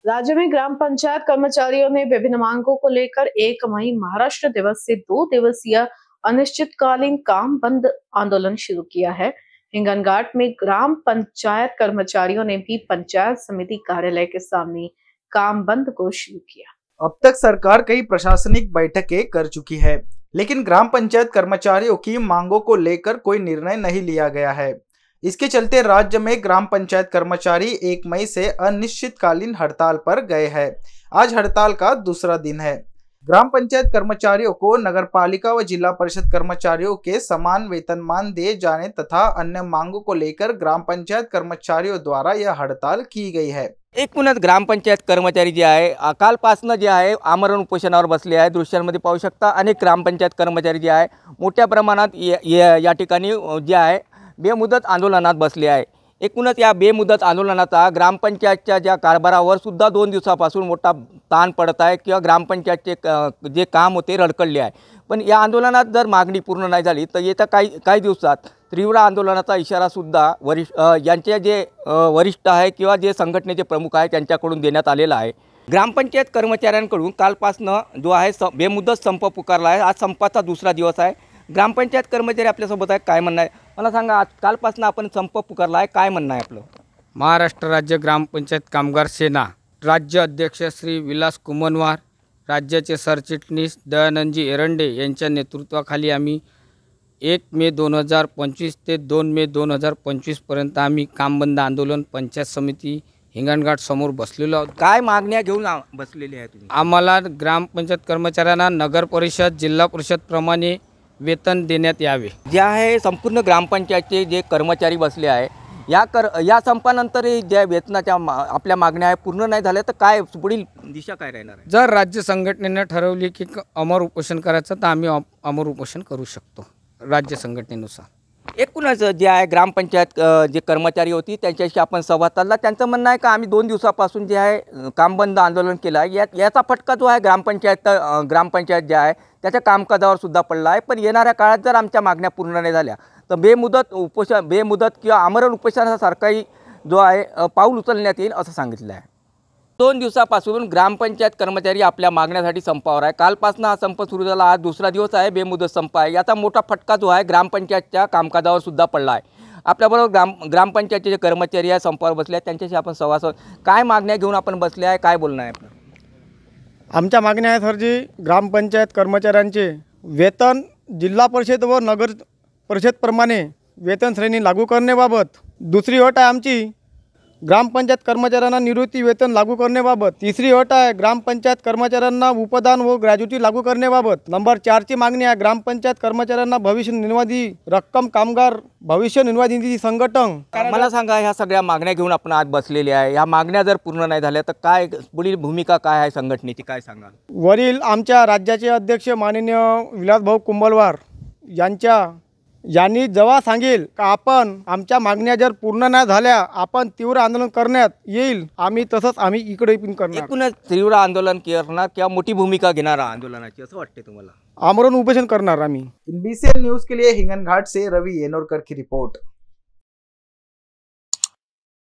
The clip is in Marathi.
राज्य में ग्राम पंचायत कर्मचारियों ने विभिन्न मांगों को लेकर 1 मई महाराष्ट्र दिवस से 2 दिवसीय अनिश्चितकालीन काम बंद आंदोलन शुरू किया है। हिंगनघाट में ग्राम पंचायत कर्मचारियों ने भी पंचायत समिति कार्यालय के सामने काम बंद को शुरू किया। अब तक सरकार कई प्रशासनिक बैठकें कर चुकी है, लेकिन ग्राम पंचायत कर्मचारियों की मांगों को लेकर कोई निर्णय नहीं लिया गया है। इसके चलते राज्य में ग्राम पंचायत कर्मचारी 1 मई से अनिश्चितकालीन हड़ताल पर गए हैं। आज हड़ताल का दूसरा दिन है। ग्राम पंचायत कर्मचारियों को नगरपालिका व जिला परिषद कर्मचारियों के समान वेतनमान दिए जाने तथा अन्य मांगों को लेकर ग्राम पंचायत कर्मचारियों द्वारा यह हड़ताल की गई है। एकूणच ग्रामपंचायत कर्मचारी जे आहे कालपासून जे आहे आमरण उपोषणावर बसले आहे। दृश्यांमध्ये पाहू शकता अनेक ग्रामपंचायत कर्मचारी जे आहे मोठ्या प्रमाणात या ठिकाणी जे आहे बेमुदत आंदोलनात बसले आहे। एकूणच या बेमुदत आंदोलनाचा ग्रामपंचायतच्या ज्या कारभारावर सुद्धा 2 दिवसापासून मोठा ताण पडत आहे किंवा ग्रामपंचायतचे जे काम होते रडकडले आहे। पण या आंदोलनात जर मागणी पूर्ण नाही झाली तर येत्या काही दिवसात तीव्र आंदोलनाचा इशारा सुद्धा यांचे जे वरिष्ठ आहे किंवा जे संघटनेचे प्रमुख आहे त्यांच्याकडून देण्यात आलेला आहे। ग्रामपंचायत कर्मचाऱ्यांकडून कालपासून जो आहे बेमुदत संप पुकारला आहे। आज संपाचा दुसरा दिवस आहे। ग्रामपंचायत कर्मचारी आपल्यासोबत आहे, काय म्हणणं आहे मला सांगा। आज कालपासून आपण संप पुकारला आहे, काय म्हणणं आहे आपलं? महाराष्ट्र राज्य ग्रामपंचायत कामगार सेना राज्य अध्यक्ष श्री विलास कुमनवार, राज्याचे सरचिटणीस दयानंदजी एरंडे यांच्या नेतृत्वाखाली आम्ही 1 मे 2025 ते 2 मे 2025 पर्यंत आम्ही कामबंद आंदोलन पंचायत समिती हिंगणघाट समोर बसलेलो आहोत। काय मागण्या घेऊन बसलेले आहे तुम्ही? आम्हाला ग्रामपंचायत कर्मचाऱ्यांना नगर परिषद जिल्हा परिषद प्रमाणे वेतन देण्यात यावे। जे आहे संपूर्ण ग्रामपंचायतचे जे कर्मचारी बसले आहे या संपानंतर ज्या वेतनाच्या आपल्या मागण्या आहे पूर्ण नाही झाल्या तर काय पुढील दिशा काय राहणार आहे? जर राज्य संघटनेने ठरवली की अमर उपोषण करायचं तर आम्ही अमर उपोषण करू शकतो राज्य संघटनेनुसार। एकूणच जे आहे ग्रामपंचायत जे कर्मचारी होती त्यांच्याशी आपण संवाद साधला। त्यांचं म्हणणं आहे का आम्ही 2 दिवसापासून जे आहे कामबंद आंदोलन केलं आहे याचा फटका जो आहे ग्रामपंचायत जे आहे त्याच्या कामकाजावर सुद्धा पडला आहे। पण येणाऱ्या काळात जर आमच्या मागण्या पूर्ण नाही झाल्या तर बेमुदत किंवा आमरण उपोषणासारखाही जो आहे पाऊल उचलण्यात येईल असं सांगितलं आहे। 2 दिवसापासून ग्रामपंचायत कर्मचारी आपल्या मागण्यासाठी संपावर आहे। कालपासून हा संप सुरू झाला, आज दुसरा दिवस आहे, बेमुदत संप आहे। याचा मोठा फटका जो आहे ग्रामपंचायतच्या कामकाजावर सुद्धा पडला आहे। आपल्याबरोबर ग्रामपंचायतचे जे कर्मचारी आहे संपावर बसले आहेत त्यांच्याशी आपण संवाद काय मागण्या घेऊन आपण बसले आहे, काय बोलणं आहे आपलं? आमच्या मागण्या आहे सर जी ग्रामपंचायत कर्मचाऱ्यांचे वेतन जिल्हा परिषद व नगर परिषदप्रमाणे वेतन श्रेणी लागू करण्याबाबत। दुसरी अट आहे आमची ग्रामपंचायत कर्मचाऱ्यांना निवृत्ती वेतन लागू करण्याबाबत। तिसरी अट आहे ग्रामपंचायत कर्मचाऱ्यांना उपदान व ग्रॅज्युटी लागू करण्याबाबत। नंबर 4 ची मागणी आहे ग्रामपंचायत कर्मचाऱ्यांना भविष्य निर्वाही रक्कम कामगार भविष्य निर्वाही निधी संघटन। मला सांगा ह्या सगळ्या मागण्या घेऊन आपण आज बसलेले आहे, ह्या मागण्या जर पूर्ण नाही झाल्या तर काय पुढील भूमिका काय आहे संघटनेची, काय सांगा? वरील आमच्या राज्याचे अध्यक्ष माननीय विलासभाऊ कुंभलवार यांनी जेव्हा सांगेल का आपण आमच्या मागण्या जर पूर्ण नाही झाल्या आपण तीव्र आंदोलन करण्यात येईल, आम्ही इकडे पण करणार। एकूणच तीव्र आंदोलन करणार किंवा मोठी भूमिका घेणार आंदोलनाची असं वाटते तुम्हाला? आमरण उपोषण करणार आम्ही। BCN न्यूज के लिए हिंगनघाट से रवि येनोरकर की रिपोर्ट।